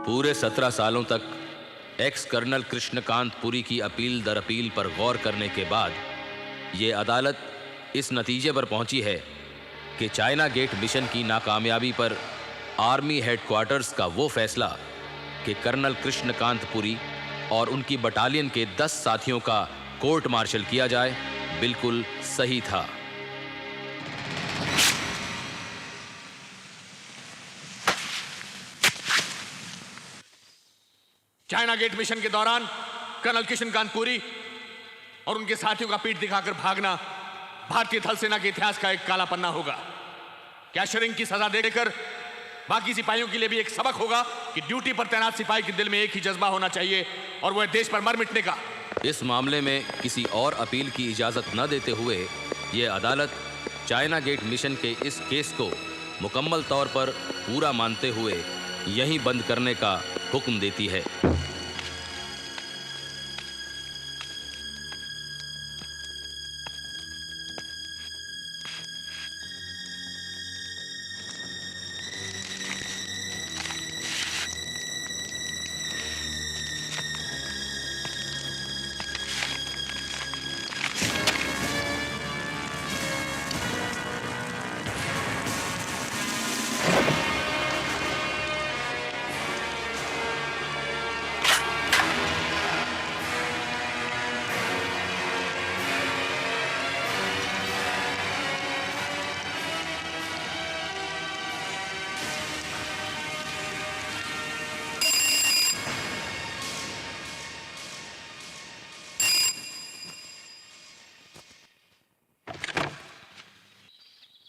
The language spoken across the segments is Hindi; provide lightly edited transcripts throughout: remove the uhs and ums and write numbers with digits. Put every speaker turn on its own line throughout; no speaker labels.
पूरे 17 सालों तक एक्स कर्नल कृष्णकांत पुरी की अपील दर अपील पर गौर करने के बाद ये अदालत इस नतीजे पर पहुंची है कि चाइना गेट मिशन की नाकामयाबी पर आर्मी हेडक्वार्टर्स का वो फैसला कि कर्नल कृष्णकांत पुरी और उनकी बटालियन के 10 साथियों का कोर्ट मार्शल किया जाए, बिल्कुल सही था।
चाइना गेट मिशन के दौरान कर्नल कृष्णकांत पुरी और उनके साथियों का पीठ दिखाकर भागना भारतीय थल सेना के इतिहास का एक काला पन्ना होगा। कैशरिंग की सजा देकर बाकी सिपाहियों के लिए भी एक सबक होगा कि ड्यूटी पर तैनात सिपाही के दिल में एक ही जज्बा होना चाहिए और वह देश पर मर मिटने का।
इस मामले में किसी और अपील की इजाजत न देते हुए यह अदालत चाइना गेट मिशन के इस केस को मुकम्मल तौर पर पूरा मानते हुए यहीं बंद करने का हुक्म देती है।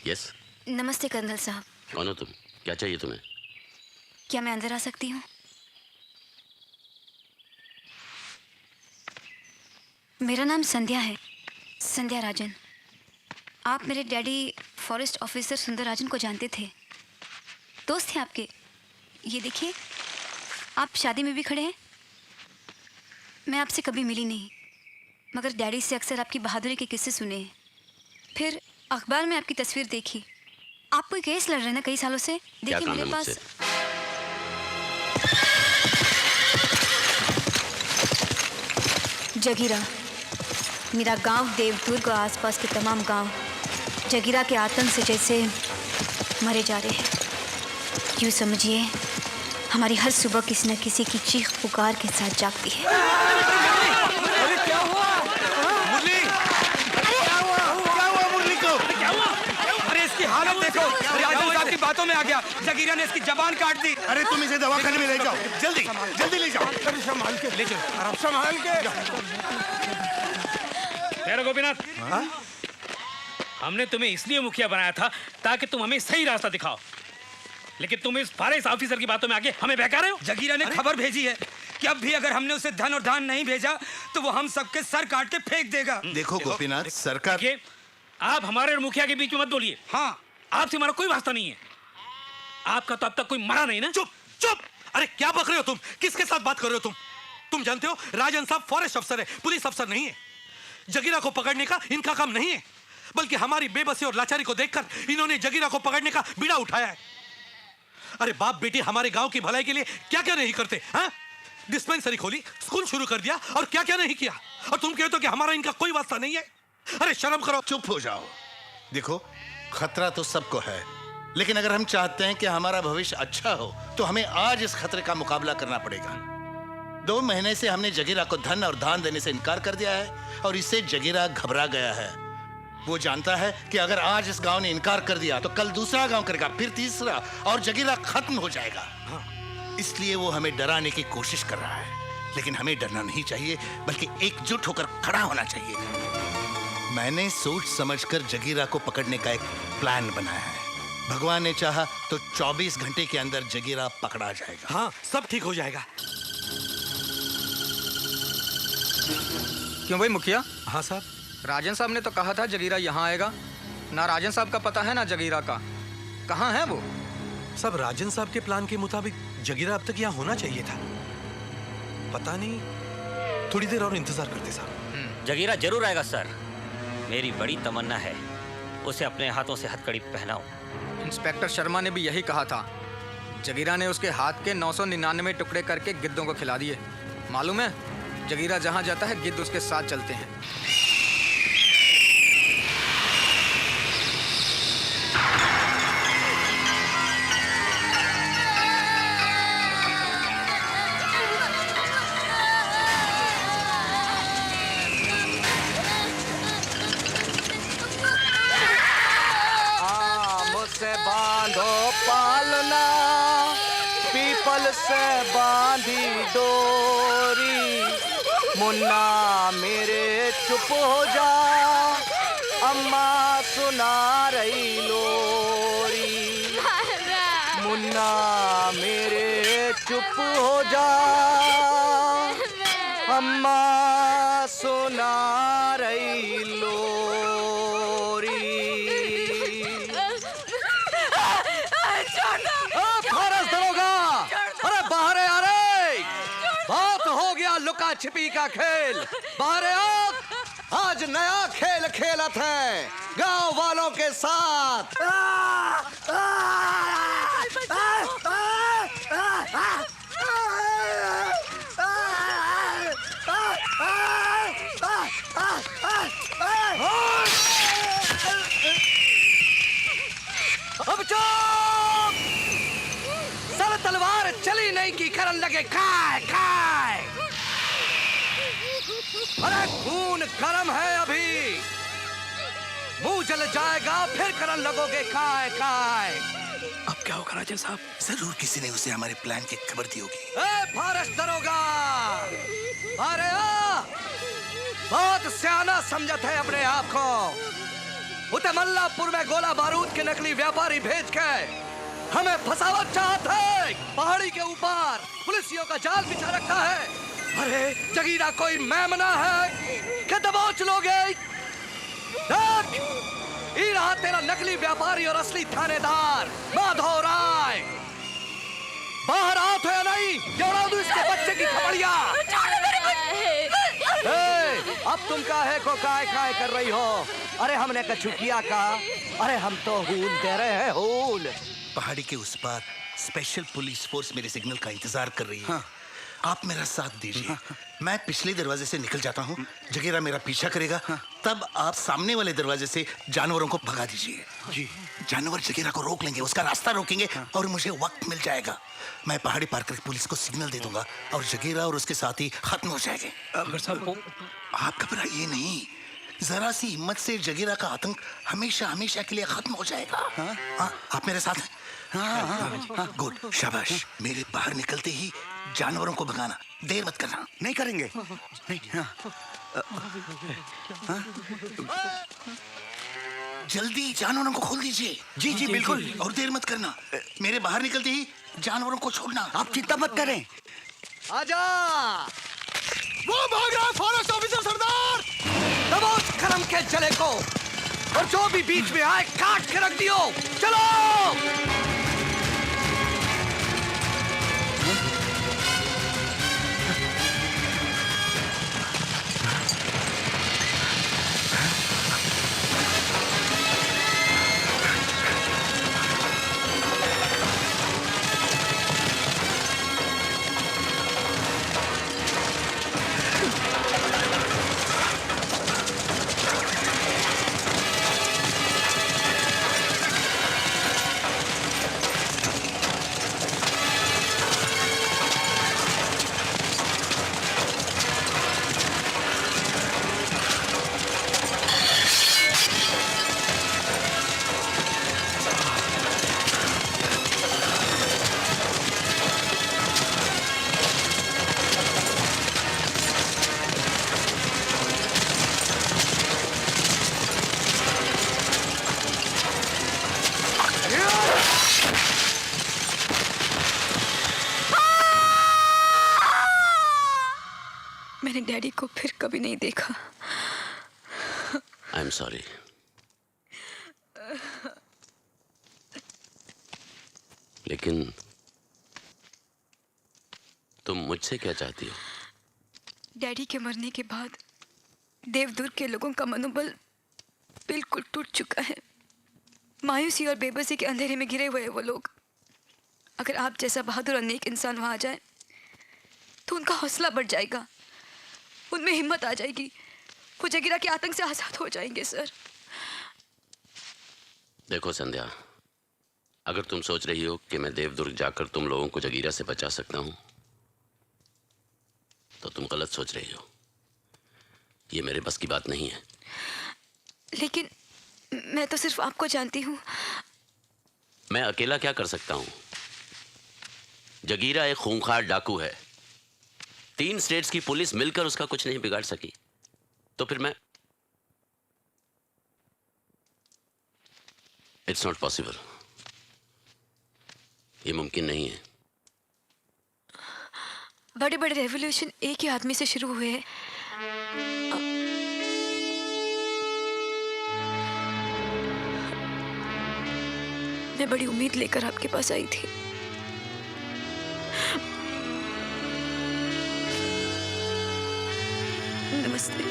यस।
नमस्ते कर्नल साहब।
कौन हो तुम? क्या चाहिए तुम्हें?
क्या मैं अंदर आ सकती हूँ? मेरा नाम संध्या है, संध्या राजन। आप मेरे डैडी फॉरेस्ट ऑफिसर सुंदर राजन को जानते थे, दोस्त थे आपके। ये देखिए, आप शादी में भी खड़े हैं। मैं आपसे कभी मिली नहीं, मगर डैडी से अक्सर आपकी बहादुरी के किस्से सुने हैं। फिर अखबार में आपकी तस्वीर देखी। आप कोई केस लड़ रहे हैं ना कई सालों से। देखिए मेरे पास जगीरा, मेरा गांव देवदुर्ग और आसपास के तमाम गांव जगीरा के आतंक से जैसे मरे जा रहे हैं। यूँ समझिए हमारी हर सुबह किसी न किसी की चीख पुकार के साथ जागती है।
हालत देखो, राजन साहब की बातों में आ गया। जगीरा ने इसकी जबान काट दी।
अरे तुम इसे दवाखाने में ले जाओ, जल्दी जल्दी ले जाओ। अरे संभाल के ले जाओ, संभाल के।
तेरा गोपीनाथ, हमने तुम्हें इसलिए मुखिया बनाया था ताकि तुम हमें सही रास्ता दिखाओ, लेकिन तुम इस फॉरेस्ट ऑफिसर की बातों में आके हमें बहका रहे हो।
जगीरा ने खबर भेजी है कि अब भी अगर हमने उसे धन और दान नहीं भेजा तो वो हम सबके सर काट के फेंक देगा।
देखो गोपीनाथ, सरकार,
आप हमारे और मुखिया के बीच में मत बोलिए।
हाँ,
आपसे हमारा कोई वास्ता नहीं है। आपका तो अब तक कोई मरा नहीं ना।
चुप चुप। अरे क्या बक रहे हो तुम? किसके साथ बात कर रहे हो तुम जानते हो राजन साहब फॉरेस्ट अफसर है, पुलिस अफसर नहीं है। जगीरा को पकड़ने का इनका काम नहीं है, बल्कि हमारी बेबसी और लाचारी को देखकर इन्होंने जगीरा को पकड़ने का बीड़ा उठाया है। अरे बाप बेटी हमारे गांव की भलाई के लिए क्या क्या नहीं करते हैं? डिस्पेंसरी खोली, स्कूल शुरू कर दिया और क्या क्या नहीं किया, और तुम कहते हो कि हमारा इनका कोई वास्ता नहीं है। अरे शर्म करो।
चुप हो जाओ। देखो, खतरा तो सबको है, लेकिन अगर हम चाहते हैं कि हमारा भविष्य अच्छा हो तो हमें आज इस खतरे का मुकाबला करना पड़ेगा। 2 महीने से हमने जगीरा को धन और दान देने से इनकार कर दिया है और इससे जगीरा घबरा गया है। वो जानता है कि अगर आज इस गांव ने इनकार कर दिया तो कल दूसरा गांव करेगा, फिर तीसरा, और जगीरा खत्म हो जाएगा। इसलिए वो हमें डराने की कोशिश कर रहा है, लेकिन हमें डरना नहीं चाहिए, बल्कि एकजुट होकर खड़ा होना चाहिए। मैंने सोच समझकर जगीरा को पकड़ने का एक प्लान बनाया है। भगवान ने चाहा तो 24 घंटे के अंदर जगीरा पकड़ा जाएगा।
हाँ, सब ठीक हो जाएगा।
क्यों भाई मुखिया?
हाँ साहब।
राजन साहब ने तो कहा था जगीरा यहाँ आएगा। ना राजन साहब का पता है ना जगीरा का। कहाँ है वो?
सब राजन साहब के प्लान के मुताबिक जगीरा अब तक यहाँ होना चाहिए था। पता नहीं, थोड़ी देर और इंतजार करते साहब।
जगीरा जरूर आएगा सर। मेरी बड़ी तमन्ना है उसे अपने हाथों से हथकड़ी पहनाऊं।
इंस्पेक्टर शर्मा ने भी यही कहा था। जगीरा ने उसके हाथ के 999 टुकड़े करके गिद्धों को खिला दिए। मालूम है, जगीरा जहां जाता है गिद्ध उसके साथ चलते हैं।
से बांधो पालना, पीपल से बांधी डोरी, मुन्ना मेरे चुप हो जा, अम्मा सुना रही लोरी। मुन्ना मेरे चुप हो जा, अम्मा सुना रही लोरी। फॉरेस्ट दरोगा, अरे बाहर आ रे, बहुत हो गया लुका छिपी का खेल। बाहर आ, आज नया खेल खेलत है गांव वालों के साथ। अब चुप! सर तलवार चली नहीं की करन लगे काय काय। अरे खून गर्म है अभी, मुंह जल जाएगा फिर करन लगोगे काय काय।
अब क्या होगा राजन साहब? जरूर किसी ने उसे हमारे प्लान की खबर दी होगी।
ए फॉरेस्ट दरोगा, अरे आ, बहुत सियाना समझत है अपने आप को। उते मल्लापुर में गोला बारूद के नकली व्यापारी भेज के हमें फंसावत चाहते है। पहाड़ी के ऊपर पुलिसियों का जाल बिछा रखा है। अरे जगीरा कोई मेमना है कि दबोच लोगे? देख, ये रहा तेरा नकली व्यापारी और असली थानेदार माधव राय। बाहर आओ तो या नहीं, जोड़ा दूं इसके बच्चे की खबड़िया। अब तुम काहे को काय काय कर रही हो? अरे हमने कछु किया का? अरे हम तो हूल दे रहे हैं, हूल।
पहाड़ी के उस पार स्पेशल पुलिस फोर्स मेरे सिग्नल का इंतजार कर रही है। हाँ। आप मेरा साथ दीजिए। हाँ। मैं पिछले दरवाजे से निकल जाता हूँ, जगीरा मेरा पीछा करेगा। हाँ। तब आप सामने वाले दरवाजे से जानवरों को भगा दीजिए। जी। जानवर जगीरा को रोक लेंगे, उसका रास्ता रोकेंगे। हाँ। और मुझे वक्त मिल जाएगा, मैं पहाड़ी पार करके पुलिस को सिग्नल दे दूंगा और जगीरा और उसके साथी खत्म हो जाएंगे।
अगर साहब
आप घबराइए नहीं, जरा सी हिम्मत से जगीरा का आतंक हमेशा हमेशा के लिए खत्म हो जाएगा। हाँ? हाँ, आप मेरे साथ हैं? हाँ, हाँ, हाँ, गुड, शाबाश। मेरे बाहर निकलते ही जानवरों को भगाना, देर मत करना।
नहीं करेंगे। नहीं, हाँ।
जल्दी जानवरों को खोल दीजिए।
जी जी बिल्कुल।
और देर मत करना, मेरे बाहर निकलते ही जानवरों को छोड़ना।
आप चिंता मत करें। आजा।
वो भाग रहा है फॉरेस्ट ऑफिसर सरदार।
दबोच करम के जले को, और जो भी बीच में आए काट के रख दियो। चलो।
मैंने डैडी को फिर कभी नहीं देखा।
I am sorry. लेकिन तुम मुझसे क्या चाहती हो?
डैडी के मरने के बाद देवदुर्ग के लोगों का मनोबल बिल्कुल टूट चुका है। मायूसी और बेबसी के अंधेरे में घिरे हुए हैं वो लोग। अगर आप जैसा बहादुर और नेक इंसान वहाँ आ जाए तो उनका हौसला बढ़ जाएगा, उनमें हिम्मत आ जाएगी, वो जगीरा के आतंक से आज़ाद हो जाएंगे सर।
देखो संध्या, अगर तुम सोच रही हो कि मैं देवदुर्ग जाकर तुम लोगों को जगीरा से बचा सकता हूं तो तुम गलत सोच रही हो। ये मेरे बस की बात नहीं है।
लेकिन मैं तो सिर्फ आपको जानती हूँ।
मैं अकेला क्या कर सकता हूं? जगीरा एक खूंखार डाकू है। 3 स्टेट्स की पुलिस मिलकर उसका कुछ नहीं बिगाड़ सकी, तो फिर मैं इट्स नॉट पॉसिबल। ये मुमकिन नहीं है।
बड़े बड़े रेवोल्यूशन एक ही आदमी से शुरू हुए हैं। मैं बड़ी उम्मीद लेकर आपके पास आई थी। नमस्ते।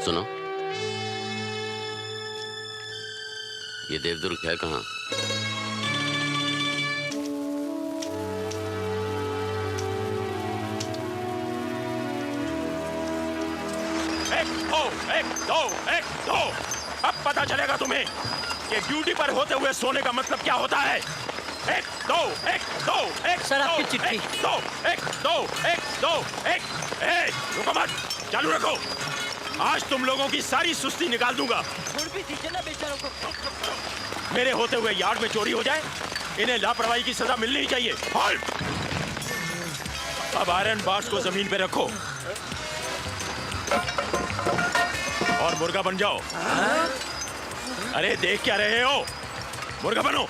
सुनो, ये देवदुर्ग है कहाँ?
एक दो। अब पता चलेगा तुम्हें कि ड्यूटी पर होते हुए सोने का मतलब क्या होता है। एक दो।
सर, आपकी चिट्ठी।
एक दो। रुको मत, चालू रखो। आज तुम लोगों की सारी सुस्ती निकाल दूंगा।
छोड़ भी दीजिए ना बेचारों को।
मेरे होते हुए यार्ड में चोरी हो जाए, इन्हें लापरवाही की सजा मिलनी चाहिए। हॉल्ट! अब आयरन बार्स को जमीन पे रखो और मुर्गा बन जाओ। अरे देख क्या रहे हो? मुर्गा बनो,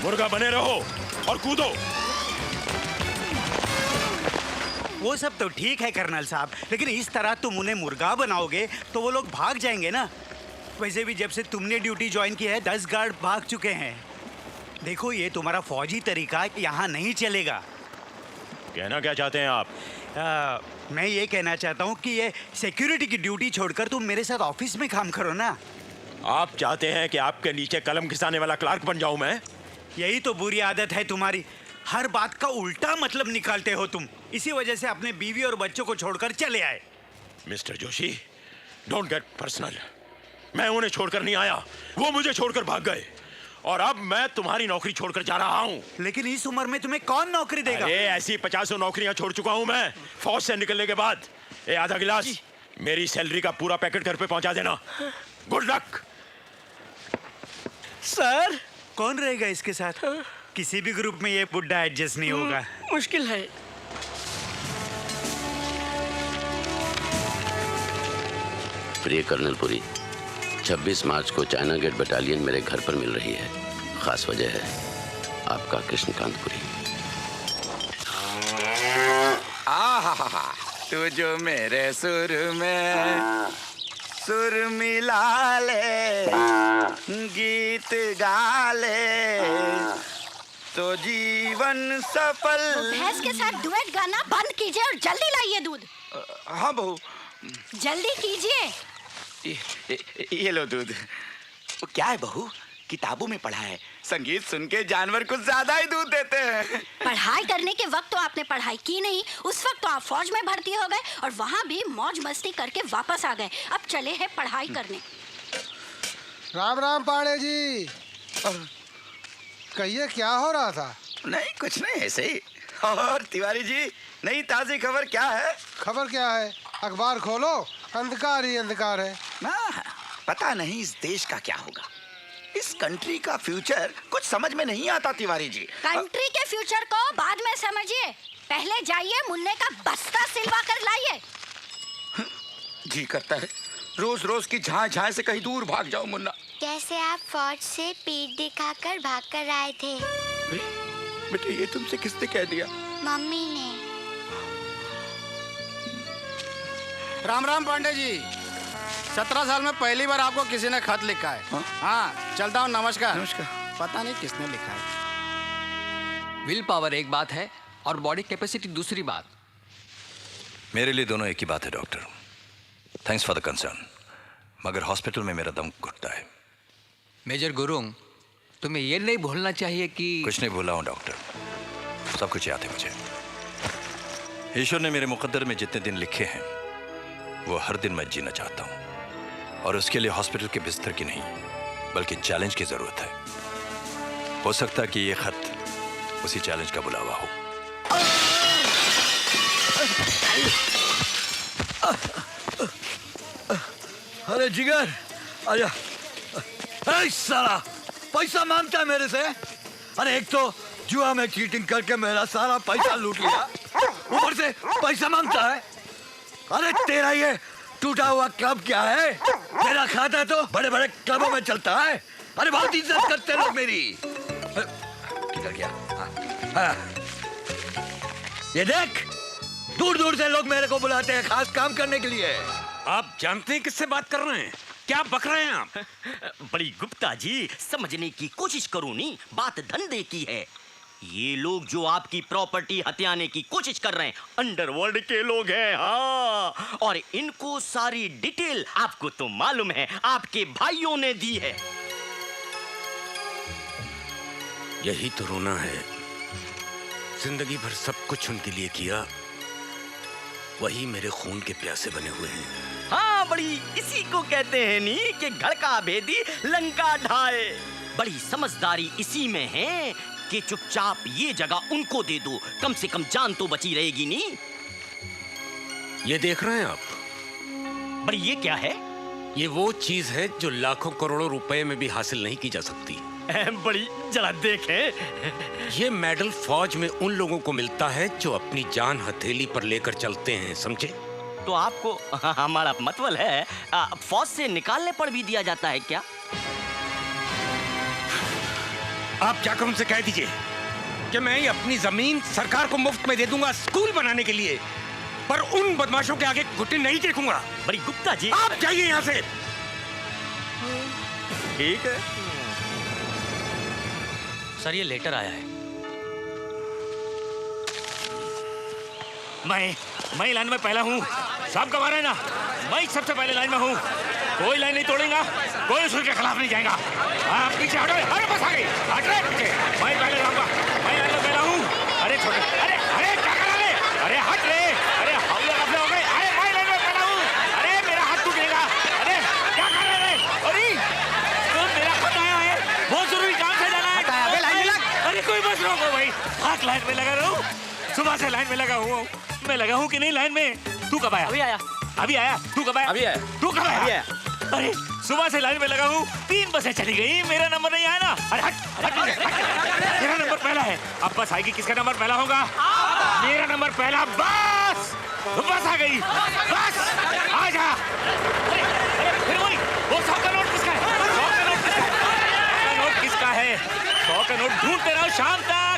मुर्गा बने रहो और कूदो।
वो सब तो ठीक है कर्नल साहब, लेकिन इस तरह तुम उन्हें मुर्गा बनाओगे तो वो लोग भाग जाएंगे ना। वैसे भी जब से तुमने ड्यूटी ज्वाइन की है 10 गार्ड भाग चुके हैं। देखो, ये तुम्हारा फौजी तरीका यहाँ नहीं चलेगा।
कहना क्या चाहते हैं आप?
मैं ये कहना चाहता हूँ कि ये सिक्योरिटी की ड्यूटी छोड़कर तुम मेरे साथ ऑफिस में काम करो ना।
आप चाहते हैं कि आपके नीचे कलम घिसाने वाला क्लार्क बन जाऊं मैं?
यही तो बुरी आदत है तुम्हारी, हर बात का उल्टा मतलब निकालते हो तुम। इसी वजह से अपने बीवी और बच्चों को छोड़कर चले आए।
Mister Joshi, don't get personal. मैं उन्हें छोड़कर नहीं आया, वो मुझे छोड़कर भाग गए और अब मैं तुम्हारी नौकरी छोड़कर जा रहा हूं।
लेकिन इस उम्र में तुम्हें कौन नौकरी देगा?
अरे ऐसी 50 नौकरियां छोड़ चुका हूं मैं फौज से निकलने के बाद। ये आधा गिलास मेरी सैलरी का पूरा पैकेट घर पे पहुंचा देना। Good luck.
सर, कौन रहेगा इसके साथ? किसी भी ग्रुप में ये बुड्ढा एडजस्ट नहीं होगा।
मुश्किल है।
प्रिय कर्नल पुरी, 26 मार्च को चाइना गेट बटालियन मेरे घर पर मिल रही है। खास वजह है आपका कृष्णकांत पुरी।
आहा, तू जो मेरे सुर में सुर मिला ले, गीत गा ले, तो जीवन सफल।
भैंस के साथ डुएट गाना बंद कीजिए और जल्दी लाइए दूध।
हाँ बहू,
जल्दी कीजिए।
ये लो दूध। वो क्या है बहू, किताबों में पढ़ा है संगीत सुन के जानवर कुछ ज्यादा ही दूध देते हैं।
पढ़ाई करने के वक्त तो आपने पढ़ाई की नहीं, उस वक्त तो आप फौज में भर्ती हो गए और वहाँ भी मौज मस्ती करके वापस आ गए। अब चले हैं पढ़ाई करने।
राम राम पांडे जी। कहिए क्या हो रहा था?
नहीं कुछ नहीं, ऐसे ही। और तिवारी जी, नई ताजी खबर क्या है?
खबर क्या है? अखबार खोलो, अंधकार ही अंधकार है
ना। पता नहीं इस देश का क्या होगा। इस कंट्री का फ्यूचर कुछ समझ में नहीं आता तिवारी जी।
कंट्री के फ्यूचर को बाद में समझिए, पहले जाइए मुन्ने का बस्ता सिलवा कर लाइए।
जी करता है रोज रोज की झां झां से कहीं दूर भाग जाओ मुन्ना।
कैसे आप फौज से पीठ दिखाकर भाग कर आए थे?
बेटे ये तुमसे किसने कह दिया?
मम्मी ने।
राम राम पांडे जी। 17 साल में पहली बार आपको किसी ने खत लिखा है। हाँ चलता हूँ, नमस्कार।
नमस्कार।
पता नहीं किसने लिखा है।
विल पावर एक बात है और बॉडी कैपेसिटी दूसरी बात।
मेरे लिए दोनों एक ही बात है doctor. Thanks for the concern, मगर हॉस्पिटल में मेरा दम घुटता है।
मेजर गुरुंग, तुम्हें ये नहीं भूलना चाहिए कि
कुछ नहीं भूला हूँ डॉक्टर, सब कुछ याद है मुझे। ईश्वर ने मेरे मुकद्दर में जितने दिन लिखे हैं वो हर दिन मैं जीना चाहता हूँ, और उसके लिए हॉस्पिटल के बिस्तर की नहीं बल्कि चैलेंज की जरूरत है। हो सकता है कि ये खत उसी चैलेंज का बुलावा हो।
अरे जिगर, आजा। अरे साला पैसा मांगता है मेरे से। अरे एक तो जुआ में चीटिंग करके मेरा सारा पैसा लूट लिया, ऊपर से पैसा मांगता है। अरे तेरा ये टूटा हुआ क्लब क्या है? तेरा खाता तो बड़े बड़े क्लबों में चलता है। अरे बहुत इज्जत करते लोग मेरी। किधर गया? हाँ। ये देख, दूर दूर से लोग मेरे को बुलाते हैं खास काम करने के लिए।
आप जानते हैं किससे बात कर रहे हैं? क्या बक रहे हैं आप? बड़ी गुप्ता जी, समझने की कोशिश करो नी, बात धंधे की है। ये लोग जो आपकी प्रॉपर्टी हथियाने की कोशिश कर रहे हैं, अंडरवर्ल्ड के लोग हैं। हाँ, और इनको सारी डिटेल आपको तो मालूम है, आपके भाइयों ने दी है।
यही तो रोना है। जिंदगी भर सब कुछ उनके लिए किया, वही मेरे खून के प्यासे बने हुए हैं।
हाँ, बड़ी इसी को कहते हैं नी कि घर का भेदी लंका ढाए। बड़ी समझदारी इसी में है कि चुपचाप ये जगह उनको दे दो, कम से कम जान तो बची रहेगी नी।
ये देख रहे हैं आप?
बड़ी ये क्या है?
ये वो चीज है जो लाखों करोड़ों रुपए में भी हासिल नहीं की जा सकती।
बड़ी जरा देखें।
ये मेडल फौज में उन लोगों को मिलता है जो अपनी जान हथेली पर लेकर चलते हैं, समझे?
तो आपको हमारा मतलब है फौज से निकालने पर भी दिया जाता है क्या?
आप जाकर उनसे कह दीजिए कि मैं अपनी जमीन सरकार को मुफ्त में दे दूंगा स्कूल बनाने के लिए, पर उन बदमाशों के आगे घुटने नहीं टेकूंगा।
बड़ी गुप्ता जी,
आप जाइए यहाँ से।
ठीक है
सर, ये लेटर आया है।
मैं लाइन में पहला हूँ। सब गवा रहे ना, मैं सबसे पहले लाइन में हूँ। कोई लाइन नहीं तोड़ेगा, कोई उसूल के खिलाफ नहीं जाएगा। आप पीछे हटो। अरे बस आ गई, हट रहे पीछे। मैं पहले जाऊंगा, मैं लाइन में पहला हूँ। अरे छोटे, अरे अरे क्या कर रहे? अरे हट रहे, अरे हौले गफले हो गए। अरे मैं लाइन में पहला हूँ। अरे मेरा हाथ टूटेगा। अरे क्या कर रहे? अरे तो मेरा खुद आया है, बहुत जरूरी काम से जाना है। लाइन में लग। अरे कोई बस रोको भाई, हाथ लाइन में लगा रहा हूँ। सुबह से लाइन में लगा हूँ। मैं लगा हूँ कि नहीं लाइन में? तू कब आया? अभी आया। अभी आया? तू कब आया? अभी आया। तू कब आया? अभी आया। अरे सुबह से लाइन में लगा हूँ, 3 बसें चली गई, मेरा नंबर नहीं आया ना। अरे हट, हट, हट, हट। मेरा नंबर पहला है। अब बस आएगी, किसका नंबर पहला होगा? मेरा नंबर पहला। बस बस आ गई, बस आ जा। अरे फिर वही वो 100 का नोट किसका है? 100 का नोट किसका है? 100 का नोट ढूंढते रहो शाम तक।